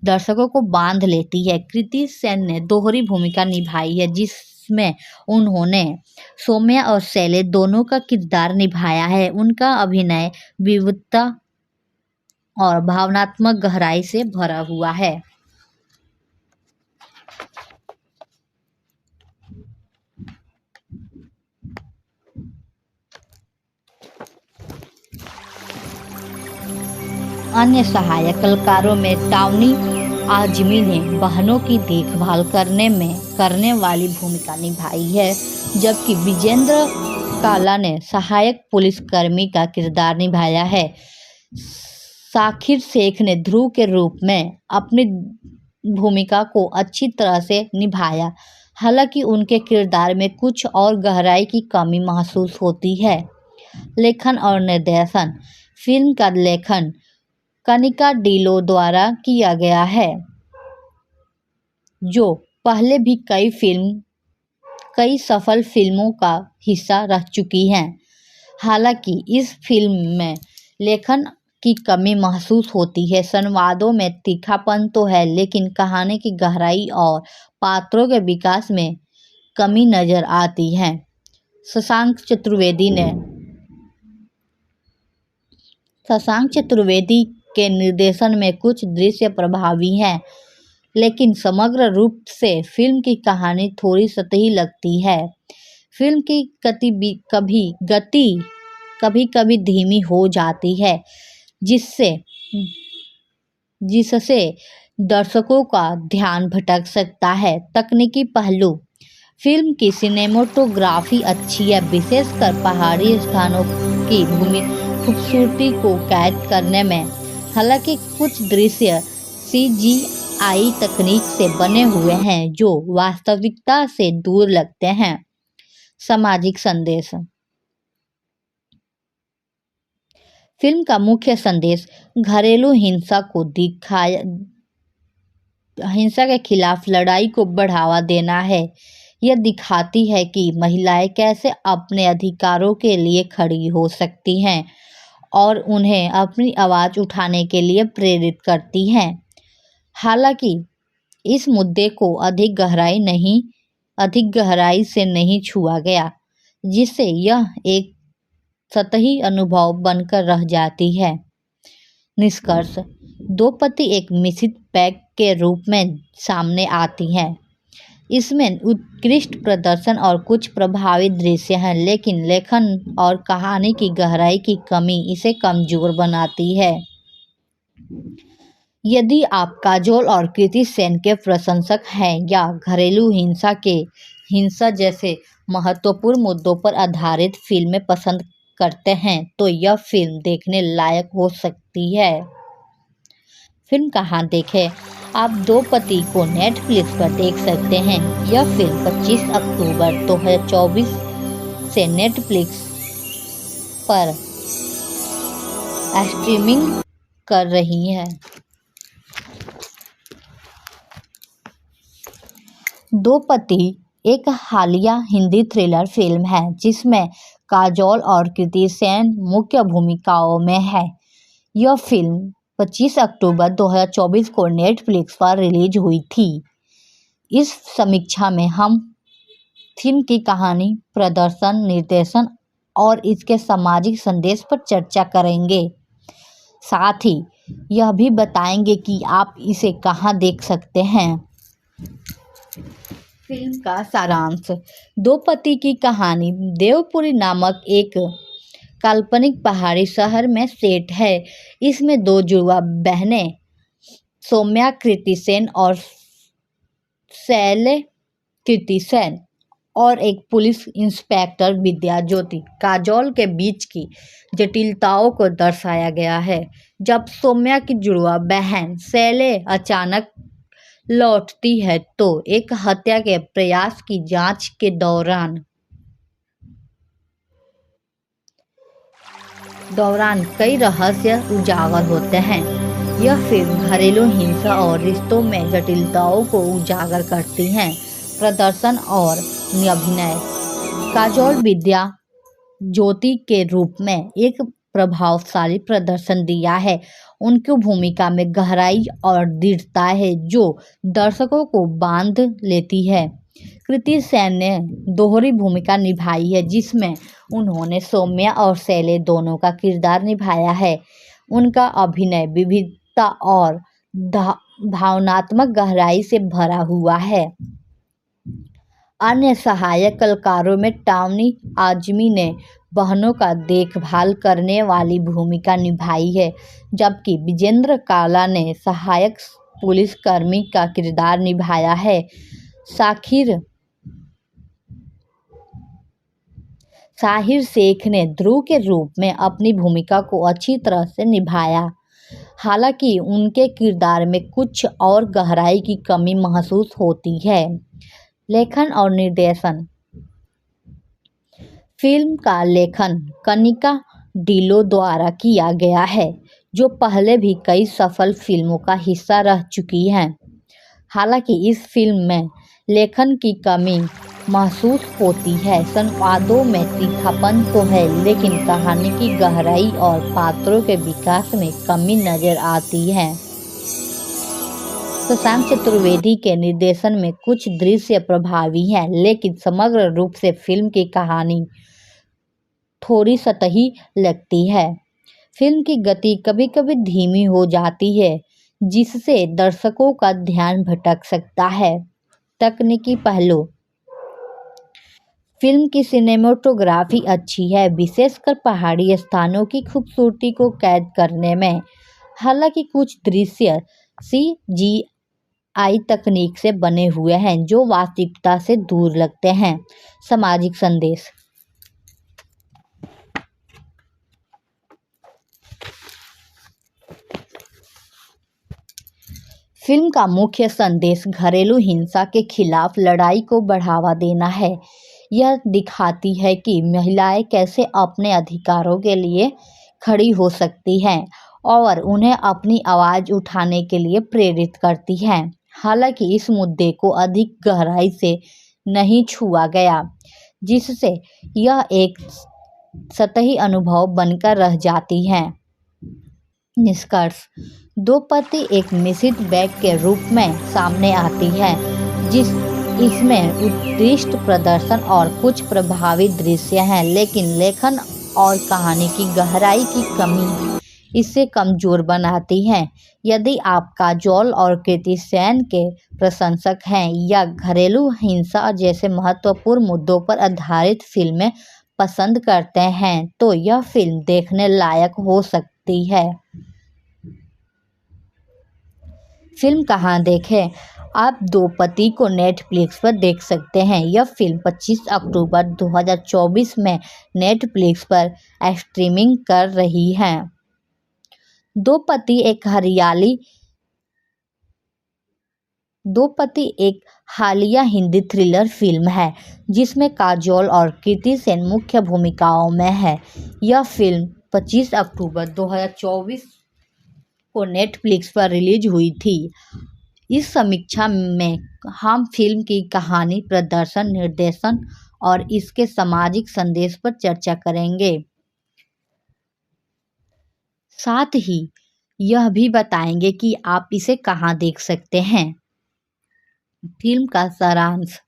दर्शकों को बांध लेती है। कृति सेन ने दोहरी भूमिका निभाई है जिसमें उन्होंने सौम्या और शैले दोनों का किरदार निभाया है। उनका अभिनय विविधता और भावनात्मक गहराई से भरा हुआ है। अन्य सहायक कलाकारों में टाउनी आजमी ने बहनों की देखभाल करने वाली भूमिका निभाई है, जबकि विजेंद्र काला ने सहायक पुलिसकर्मी का किरदार निभाया है। शाकिर शेख ने ध्रुव के रूप में अपनी भूमिका को अच्छी तरह से निभाया, हालांकि उनके किरदार में कुछ और गहराई की कमी महसूस होती है। लेखन और निर्देशन: फिल्म का लेखन कनिका डिलो द्वारा किया गया है, जो पहले भी कई सफल फिल्मों का हिस्सा रह चुकी हैं। हालांकि इस फिल्म में लेखन की कमी महसूस होती है। संवादों में तीखापन तो है, लेकिन कहानी की गहराई और पात्रों के विकास में कमी नजर आती है। शशांक चतुर्वेदी के निर्देशन में कुछ दृश्य प्रभावी हैं, लेकिन समग्र रूप से फिल्म की कहानी थोड़ी सतही लगती है। फिल्म की गति कभी-कभी धीमी हो जाती है, जिससे दर्शकों का ध्यान भटक सकता है। तकनीकी पहलू: फिल्म की सिनेमेटोग्राफी अच्छी है, विशेषकर पहाड़ी स्थानों की खूबसूरती को कैद करने में। हालांकि कुछ दृश्य CGI तकनीक से बने हुए हैं जो वास्तविकता से दूर लगते हैं। सामाजिक संदेश: फिल्म का मुख्य संदेश घरेलू हिंसा के खिलाफ लड़ाई को बढ़ावा देना है। यह दिखाती है कि महिलाएं कैसे अपने अधिकारों के लिए खड़ी हो सकती हैं और उन्हें अपनी आवाज़ उठाने के लिए प्रेरित करती हैं। हालांकि इस मुद्दे को अधिक गहराई से नहीं छुआ गया, जिससे यह एक सतही अनुभव बनकर रह जाती है। निष्कर्ष: दो पति एक मिश्रित पैक के रूप में सामने आती हैं, इसमें उत्कृष्ट प्रदर्शन और कुछ प्रभावी दृश्य हैं, लेकिन लेखन और कहानी की गहराई की कमी इसे कमजोर बनाती है। यदि आप काजोल और कृति सेन के प्रशंसक हैं या घरेलू हिंसा जैसे महत्वपूर्ण मुद्दों पर आधारित फिल्में पसंद करते हैं, तो यह फिल्म देखने लायक हो सकती है। फिल्म कहाँ देखें? आप दो पति को नेटफ्लिक्स पर देख सकते हैं। यह फिल्म 25 अक्टूबर 2024 से नेटफ्लिक्स पर स्ट्रीमिंग कर रही है। दो पति एक हालिया हिंदी थ्रिलर फिल्म है जिसमें काजोल और कृति सेन मुख्य भूमिकाओं में है। यह फिल्म 25 अक्टूबर 2024 को नेटफ्लिक्स पर रिलीज हुई थी। इस समीक्षा में हम फिल्म की कहानी, प्रदर्शन, निर्देशन और इसके सामाजिक संदेश पर चर्चा करेंगे। साथ ही यह भी बताएंगे कि आप इसे कहां देख सकते हैं। फिल्म का सारांश। दो पति की कहानी देवपुरी नामक एक काल्पनिक पहाड़ी शहर में सेट है। इसमें दो जुड़वा बहनें सौम्या कृति सेन और शैले कृति सेन और एक पुलिस इंस्पेक्टर विद्या ज्योति काजोल के बीच की जटिलताओं को दर्शाया गया है। जब सौम्या की जुड़वा बहन शैले अचानक लौटती है तो एक हत्या के प्रयास की जांच के दौरान कई रहस्य उजागर होते हैं। यह फिल्म घरेलू हिंसा और रिश्तों में जटिलताओं को उजागर करती है। प्रदर्शन और अभिनय। काजोल विद्या ज्योति के रूप में एक प्रभावशाली प्रदर्शन दिया है। उनकी भूमिका में गहराई और दृढ़ता है जो दर्शकों को बांध लेती है। कृति सेन ने दोहरी भूमिका निभाई है जिसमें उन्होंने सौम्या और शैले दोनों का किरदार निभाया है। उनका अभिनय विविधता और भावनात्मक गहराई से भरा हुआ है। अन्य सहायक कलाकारों में टॉनी आज़मी ने बहनों का देखभाल करने वाली भूमिका निभाई है, जबकि विजेंद्र काला ने सहायक पुलिसकर्मी का किरदार निभाया है। साहिर शेख ने ध्रुव के रूप में अपनी भूमिका को अच्छी तरह से निभाया, हालांकि उनके किरदार में कुछ और गहराई की कमी महसूस होती है। लेखन और निर्देशन। फिल्म का लेखन कनिका डिल्लो द्वारा किया गया है, जो पहले भी कई सफल फिल्मों का हिस्सा रह चुकी हैं। हालांकि इस फिल्म में लेखन की कमी महसूस होती है। संवादों में तीखापन तो है, लेकिन कहानी की गहराई और पात्रों के विकास में कमी नजर आती है। शशांक चतुर्वेदी के निर्देशन में कुछ दृश्य प्रभावी हैं, लेकिन समग्र रूप से फिल्म की कहानी थोड़ी सतही लगती है। फिल्म की गति कभी-कभी धीमी हो जाती है, जिससे दर्शकों का ध्यान भटक सकता है। तकनीकी पहलू। फिल्म की सिनेमेटोग्राफी अच्छी है, विशेषकर पहाड़ी स्थानों की खूबसूरती को कैद करने में। हालांकि कुछ दृश्य CGI तकनीक से बने हुए हैं जो वास्तविकता से दूर लगते हैं। सामाजिक संदेश। फिल्म का मुख्य संदेश घरेलू हिंसा के खिलाफ लड़ाई को बढ़ावा देना है। यह दिखाती है कि महिलाएं कैसे अपने अधिकारों के लिए खड़ी हो सकती हैं और उन्हें अपनी आवाज़ उठाने के लिए प्रेरित करती हैं। हालांकि इस मुद्दे को अधिक गहराई से नहीं छुआ गया, जिससे यह एक सतही अनुभव बनकर रह जाती है। निष्कर्ष। दो पति एक मिश्रित बैग के रूप में सामने आती है, इसमें उत्कृष्ट प्रदर्शन और कुछ प्रभावी दृश्य हैं, लेकिन लेखन और कहानी की गहराई की कमी इसे कमजोर बनाती हैं। यदि आप काजोल और कृति सेन के प्रशंसक हैं या घरेलू हिंसा जैसे महत्वपूर्ण मुद्दों पर आधारित फिल्में पसंद करते हैं तो यह फिल्म देखने लायक हो सकती है। फिल्म कहाँ देखें? आप दो पति को नेटफ्लिक्स पर देख सकते हैं। यह फिल्म 25 अक्टूबर 2024 में नेटफ्लिक्स पर स्ट्रीमिंग कर रही है। दो पति एक हालिया हिंदी थ्रिलर फिल्म है जिसमें काजोल और कृति सेन मुख्य भूमिकाओं में है। यह फिल्म 25 अक्टूबर 2024 को नेटफ्लिक्स पर रिलीज हुई थी। इस समीक्षा में हम फिल्म की कहानी, प्रदर्शन, निर्देशन और इसके सामाजिक संदेश पर चर्चा करेंगे। साथ ही यह भी बताएंगे कि आप इसे कहां देख सकते हैं। फिल्म का सारांश।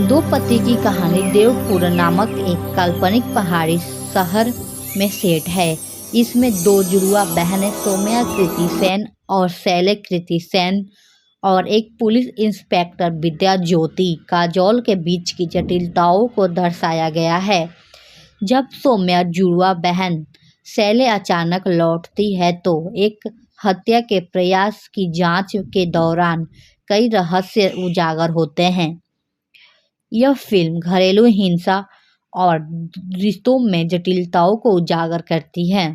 दो पति की कहानी देवपुर नामक एक काल्पनिक पहाड़ी शहर में सेट है। इसमें दो जुड़वा बहनें सौम्या कृति सेन और शैले कृति सेन और एक पुलिस इंस्पेक्टर विद्या ज्योति काजोल के बीच की जटिलताओं को दर्शाया गया है। जब सौम्या जुड़वा बहन शैले अचानक लौटती है तो एक हत्या के प्रयास की जांच के दौरान कई रहस्य उजागर होते हैं। यह फिल्म घरेलू हिंसा और रिश्तों में जटिलताओं को उजागर करती है।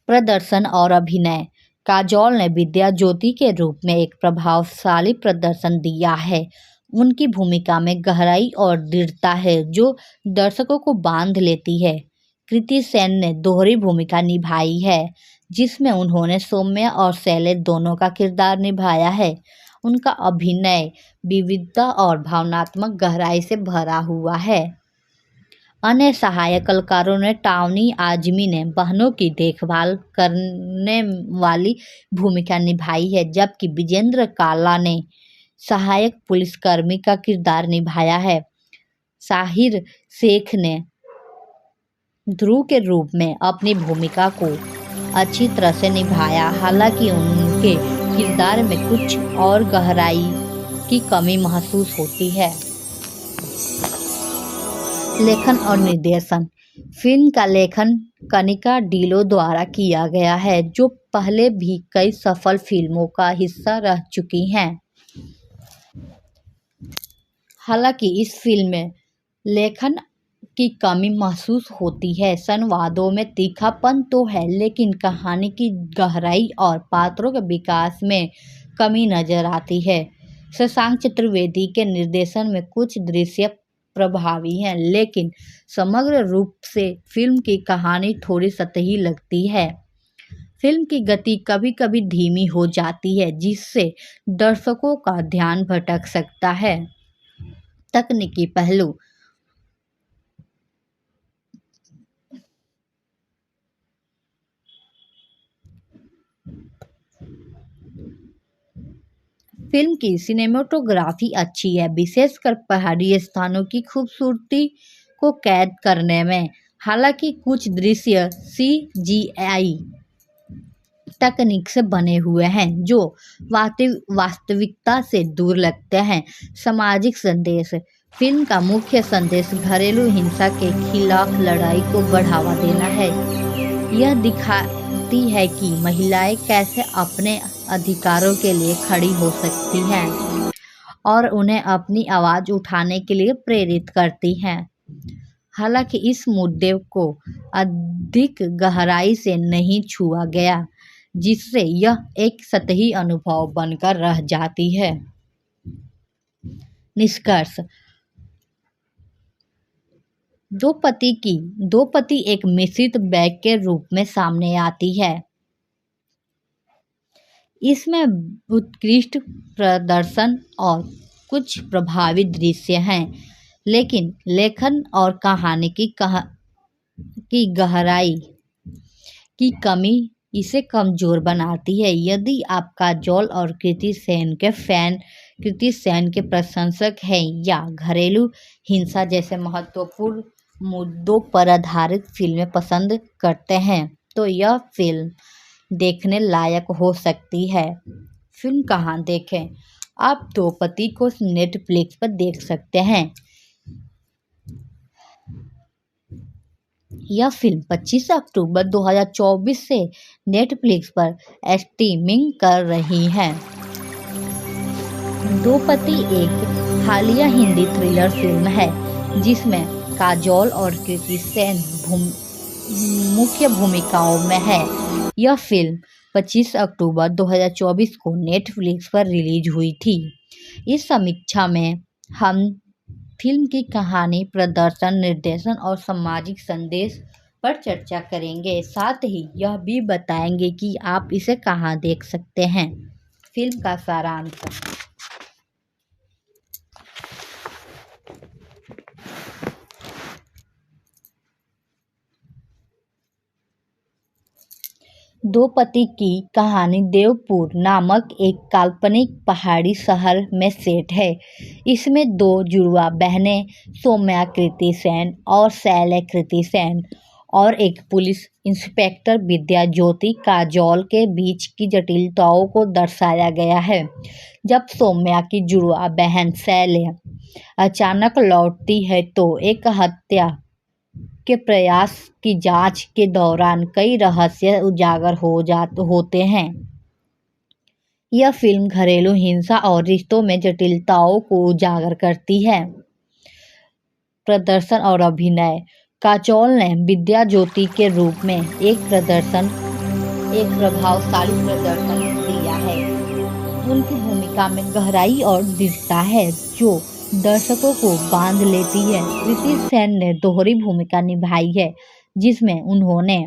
प्रदर्शन और अभिनय। काजोल ने विद्या ज्योति के रूप में एक प्रभावशाली प्रदर्शन दिया है। उनकी भूमिका में गहराई और दृढ़ता है जो दर्शकों को बांध लेती है। कृति सेन ने दोहरी भूमिका निभाई है जिसमें उन्होंने सौम्या और शैले दोनों का किरदार निभाया है। उनका अभिनय विविधता और भावनात्मक गहराई से भरा हुआ है। अन्य सहायक कलाकारों ने टावनी आजमी ने बहनों की देखभाल करने वाली भूमिका निभाई है जबकि विजेंद्र काला ने सहायक पुलिसकर्मी का किरदार निभाया है। साहिर शेख ने ध्रुव के रूप में अपनी भूमिका को अच्छी तरह से निभाया, हालांकि उनके किरदार में कुछ और गहराई की कमी महसूस होती है। लेखन और निर्देशन। फिल्म का लेखन कनिका डिलो द्वारा किया गया है जो पहले भी कई सफल फिल्मों का हिस्सा रह चुकी हैं। हालांकि इस फिल्म में लेखन की कमी महसूस होती है। संवादों में तीखापन तो है लेकिन कहानी की गहराई और पात्रों के विकास में कमी नजर आती है। शशांक चतुर्वेदी के निर्देशन में कुछ दृश्य प्रभावी हैं लेकिन समग्र रूप से फिल्म की कहानी थोड़ी सतही लगती है। फिल्म की गति कभी कभी धीमी हो जाती है जिससे दर्शकों का ध्यान भटक सकता है। तकनीकी पहलू। फिल्म की सिनेमेटोग्राफी अच्छी है, विशेषकर पहाड़ी स्थानों की खूबसूरती को कैद करने में। हालांकि कुछ दृश्य CGI तकनीक से बने हुए हैं जो वास्तविकता से दूर लगते हैं। सामाजिक संदेश। फिल्म का मुख्य संदेश घरेलू हिंसा के खिलाफ लड़ाई को बढ़ावा देना है। यह दिखाती है कि महिलाएं कैसे अपने अधिकारों के लिए खड़ी हो सकती हैं और उन्हें अपनी आवाज़ उठाने के लिए प्रेरित करती हैं। हालांकि इस मुद्दे को अधिक गहराई से नहीं छुआ गया जिससे यह एक सतही अनुभव बनकर रह जाती है। निष्कर्ष। दो पति एक मिश्रित बैग के रूप में सामने आती है। इसमें उत्कृष्ट प्रदर्शन और कुछ प्रभावी दृश्य हैं लेकिन लेखन और कहानी की गहराई की कमी इसे कमजोर बनाती है। यदि आप काजोल और कृति सेन के फैन कृति सेन के प्रशंसक हैं या घरेलू हिंसा जैसे महत्वपूर्ण मुद्दों पर आधारित फिल्में पसंद करते हैं तो यह फिल्म देखने लायक हो सकती है। फिल्म कहाँ देखें? आप दो पति को नेटफ्लिक्स पर देख सकते हैं। यह फिल्म 25 अक्टूबर 2024 से नेटफ्लिक्स पर स्ट्रीमिंग कर रही है। दो पति एक हालिया हिंदी थ्रिलर फिल्म है जिसमें काजोल और कृति सेन मुख्य भूमिकाओं में है। यह फिल्म 25 अक्टूबर 2024 को नेटफ्लिक्स पर रिलीज हुई थी। इस समीक्षा में हम फिल्म की कहानी, प्रदर्शन, निर्देशन और सामाजिक संदेश पर चर्चा करेंगे। साथ ही यह भी बताएंगे कि आप इसे कहां देख सकते हैं। फिल्म का सारांश। दो पति की कहानी देवपुर नामक एक काल्पनिक पहाड़ी शहर में सेट है। इसमें दो जुड़वा बहनें सौम्या कृति सेन और शैले कृति सेन और एक पुलिस इंस्पेक्टर विद्या ज्योति काजोल के बीच की जटिलताओं को दर्शाया गया है। जब सौम्या की जुड़वा बहन शैले अचानक लौटती है तो एक हत्या के प्रयास की जांच के दौरान कई रहस्य उजागर होते हैं। यह फिल्म घरेलू हिंसा और रिश्तों में जटिलताओं को उजागर करती है। प्रदर्शन और अभिनय। काजोल ने विद्या ज्योति के रूप में एक प्रभावशाली प्रदर्शन दिया है। उनकी भूमिका में गहराई और दृढ़ता है जो दर्शकों को बांध लेती है। कृति सेन ने दोहरी भूमिका निभाई है जिसमें उन्होंने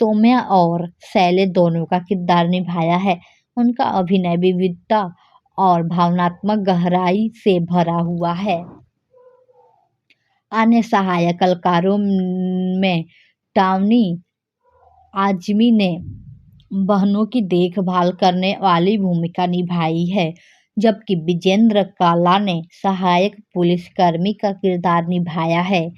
सौम्या और शैले दोनों का किरदार निभाया है। उनका अभिनय विविधता और भावनात्मक गहराई से भरा हुआ है। अन्य सहायक कलाकारों में टावनी आजमी ने बहनों की देखभाल करने वाली भूमिका निभाई है जबकि विजेंद्र काला ने सहायक पुलिसकर्मी का किरदार निभाया है।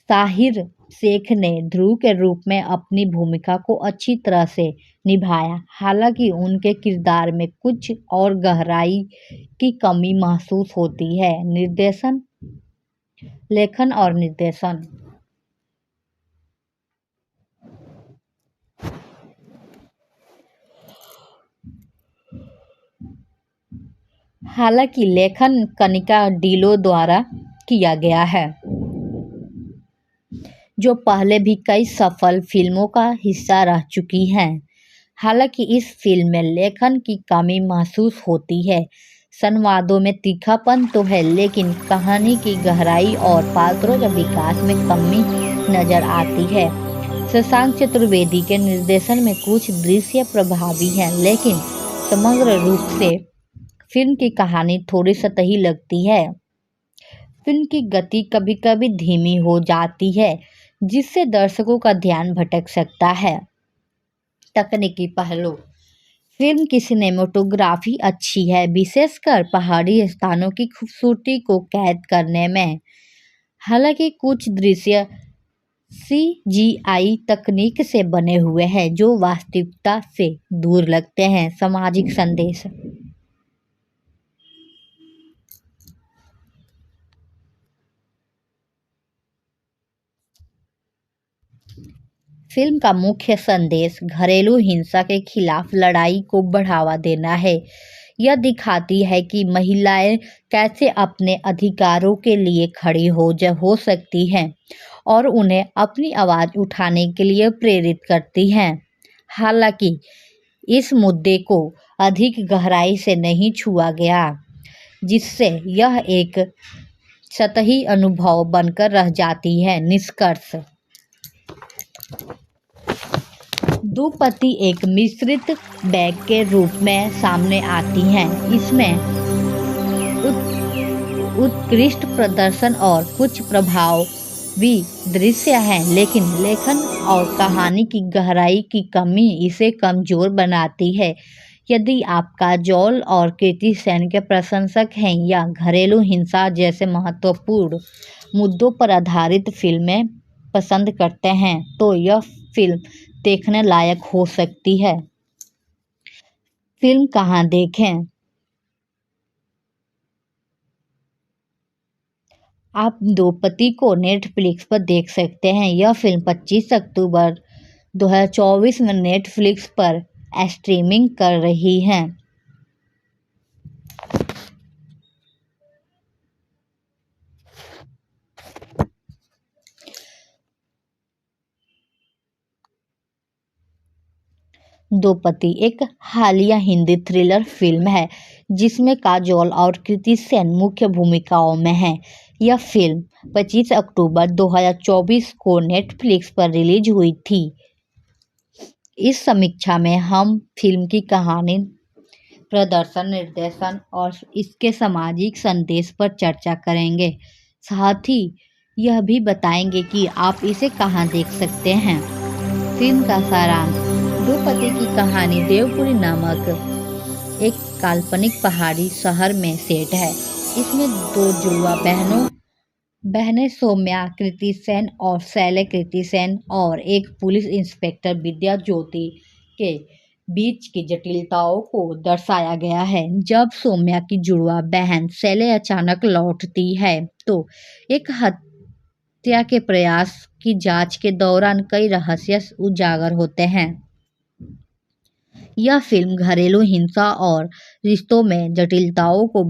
साहिर शेख ने ध्रुव के रूप में अपनी भूमिका को अच्छी तरह से निभाया, हालांकि उनके किरदार में कुछ और गहराई की कमी महसूस होती है। निर्देशन, लेखन और निर्देशन। हालांकि लेखन कनिका डिलो द्वारा किया गया है जो पहले भी कई सफल फिल्मों का हिस्सा रह चुकी हैं। हालांकि इस फिल्म में लेखन की कमी महसूस होती है। संवादों में तीखापन तो है लेकिन कहानी की गहराई और पात्रों के विकास में कमी नजर आती है। शशांक चतुर्वेदी के निर्देशन में कुछ दृश्य प्रभावी हैं लेकिन समग्र रूप से फिल्म की कहानी थोड़ी सतही लगती है। फिल्म की गति कभी कभी धीमी हो जाती है जिससे दर्शकों का ध्यान भटक सकता है। तकनीकी पहलू। फिल्म की सिनेमेटोग्राफी अच्छी है, विशेषकर पहाड़ी स्थानों की खूबसूरती को कैद करने में। हालांकि कुछ दृश्य CGI तकनीक से बने हुए हैं जो वास्तविकता से दूर लगते हैं। सामाजिक संदेश। फिल्म का मुख्य संदेश घरेलू हिंसा के खिलाफ लड़ाई को बढ़ावा देना है। यह दिखाती है कि महिलाएं कैसे अपने अधिकारों के लिए खड़ी हो सकती हैं और उन्हें अपनी आवाज़ उठाने के लिए प्रेरित करती हैं। हालांकि इस मुद्दे को अधिक गहराई से नहीं छुआ गया, जिससे यह एक सतही अनुभव बनकर रह जाती है। निष्कर्ष। दो पति एक मिश्रित बैग के रूप में सामने आती हैं। इसमें उत्कृष्ट प्रदर्शन और कुछ प्रभावी दृश्य हैं लेकिन लेखन और कहानी की गहराई की कमी इसे कमजोर बनाती है। यदि आप काजोल और कृति सेन के प्रशंसक हैं या घरेलू हिंसा जैसे महत्वपूर्ण मुद्दों पर आधारित फिल्में पसंद करते हैं तो यह फिल्म देखने लायक हो सकती है। फिल्म कहाँ देखें? आप द्रौपदी को नेटफ्लिक्स पर देख सकते हैं। यह फिल्म 25 अक्टूबर 2024 में नेटफ्लिक्स पर स्ट्रीमिंग कर रही है। द्रौपदी एक हालिया हिंदी थ्रिलर फिल्म है जिसमें काजोल और कृति सेन मुख्य भूमिकाओं में हैं। यह फिल्म 25 अक्टूबर 2024 को नेटफ्लिक्स पर रिलीज हुई थी। इस समीक्षा में हम फिल्म की कहानी, प्रदर्शन, निर्देशन और इसके सामाजिक संदेश पर चर्चा करेंगे। साथ ही यह भी बताएंगे कि आप इसे कहां देख सकते हैं। फिल्म का सारांश: द्रौपदी की कहानी देवपुरी नामक एक काल्पनिक पहाड़ी शहर में सेट है। इसमें दो जुड़वा बहनें सौम्या कृति सेन और शैले कृति सेन और एक पुलिस इंस्पेक्टर विद्या ज्योति के बीच की जटिलताओं को दर्शाया गया है। जब सौम्या की जुड़वा बहन शैले अचानक लौटती है तो एक हत्या के प्रयास की जांच के दौरान कई रहस्य उजागर होते हैं। यह फिल्म घरेलू हिंसा और रिश्तों में जटिलताओं को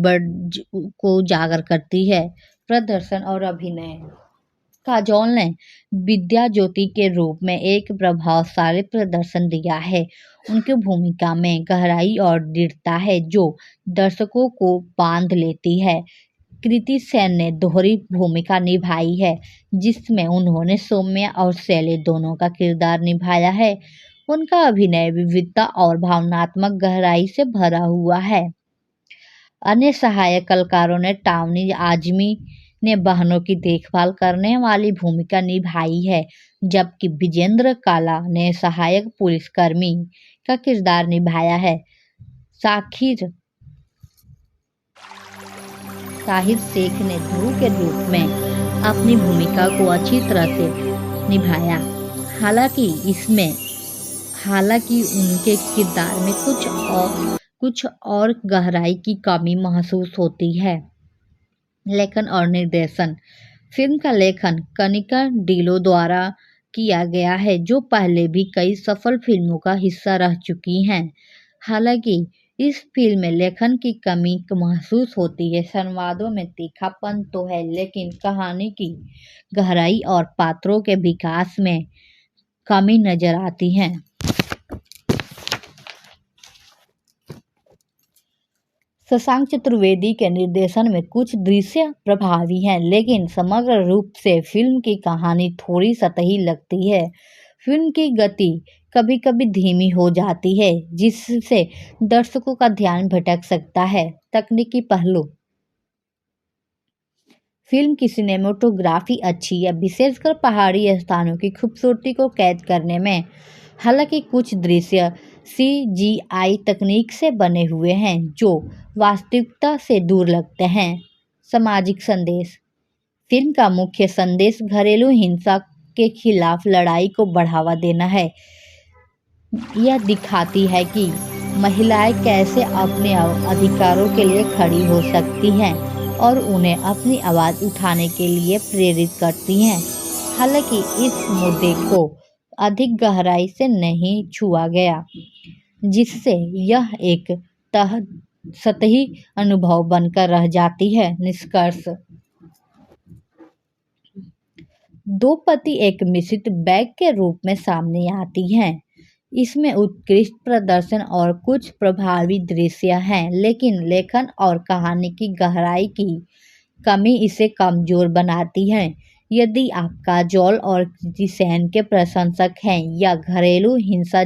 उजागर करती है। प्रदर्शन और अभिनय: काजोल ने विद्या ज्योति के रूप में एक प्रभावशाली प्रदर्शन दिया है। उनकी भूमिका में गहराई और दृढ़ता है जो दर्शकों को बांध लेती है। कृति सेन ने दोहरी भूमिका निभाई है जिसमें उन्होंने सौम्या और शैले दोनों का किरदार निभाया है। उनका अभिनय विविधता और भावनात्मक गहराई से भरा हुआ है। अन्य सहायक कलाकारों ने टावनी आजमी ने बहनों की देखभाल करने वाली भूमिका निभाई है, जबकि विजेंद्र काला ने सहायक पुलिसकर्मी का किरदार निभाया है। शाहिद शेख ने ध्रुव के रूप में अपनी भूमिका को अच्छी तरह से निभाया। हालांकि उनके किरदार में कुछ और गहराई की कमी महसूस होती है। लेखन और निर्देशन: फिल्म का लेखन कनिका डिल्लो द्वारा किया गया है जो पहले भी कई सफल फिल्मों का हिस्सा रह चुकी हैं। हालांकि इस फिल्म में लेखन की कमी महसूस होती है। संवादों में तीखापन तो है लेकिन कहानी की गहराई और पात्रों के विकास में कमी नजर आती है। शशांक चतुर्वेदी के निर्देशन में कुछ दृश्य प्रभावी हैं लेकिन समग्र रूप से फिल्म की कहानी थोड़ी सतही लगती है। फिल्म की गति कभी कभी धीमी हो जाती है जिससे दर्शकों का ध्यान भटक सकता है। तकनीकी पहलू: फिल्म की सिनेमेटोग्राफी अच्छी है, विशेषकर पहाड़ी स्थानों की खूबसूरती को कैद करने में। हालांकि कुछ दृश्य CGI तकनीक से बने हुए हैं जो वास्तविकता से दूर लगते हैं। सामाजिक संदेश: फिल्म का मुख्य संदेश घरेलू हिंसा के खिलाफ लड़ाई को बढ़ावा देना है। यह दिखाती है कि महिलाएं कैसे अपने अधिकारों के लिए खड़ी हो सकती हैं और उन्हें अपनी आवाज़ उठाने के लिए प्रेरित करती हैं। हालांकि इस मुद्दे को अधिक गहराई से नहीं छुआ गया जिससे यह एक सतही अनुभव बनकर रह जाती है। निष्कर्ष: द्रौपदी एक मिश्रित बैग के रूप में सामने आती है। इसमें उत्कृष्ट प्रदर्शन और कुछ प्रभावी दृश्य हैं लेकिन लेखन और कहानी की गहराई की कमी इसे कमजोर बनाती है। यदि आप काजोल और कृति सेन के प्रशंसक हैं या घरेलू हिंसा